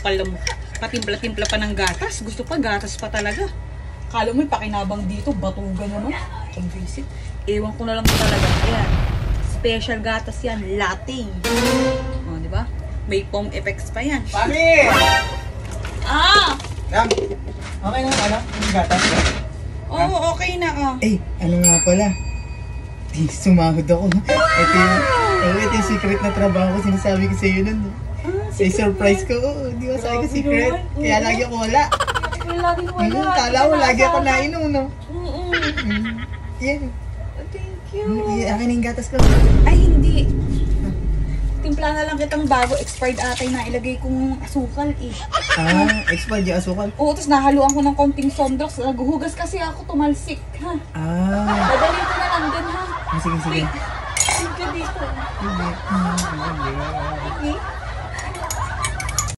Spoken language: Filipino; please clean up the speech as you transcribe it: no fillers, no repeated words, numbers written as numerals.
pala mo. Patimpla-timpla pa ng gatas. Gusto pa, gatas pa talaga. Kala mo yung pakinabang dito, batugan naman. Ang visit. Ewan ko na lang talaga. Ayan. Special gatas yan. Latte. O, di ba? May foam effects pa yan. Mami! Ah! Ram, okay na ano? Yung gatas ko? Oo, okay na. Eh, ano nga pala? Sumahod ako. Ito yung secret na trabaho ko. Sinasabi ko sa'yo nun. Say surprise ko. Di ba sabi ko secret? Kaya lagi ako wala. Lagi wala. Kala mo, lagi ako nainom, no? Yeah. Thank you. Akin na yung gatas ko. Ay, hindi. Timpla na lang kitang bago. Expired atay na ilagay kong asukal eh. Expired yung asukal? Oo, tapos nahaluan ko ng konting Sondrox. Naghuhugas kasi ako, tumalsik, ha? Dadali ko na lang din, ha? Sige. Wait. Sige dito. Sige. Okay.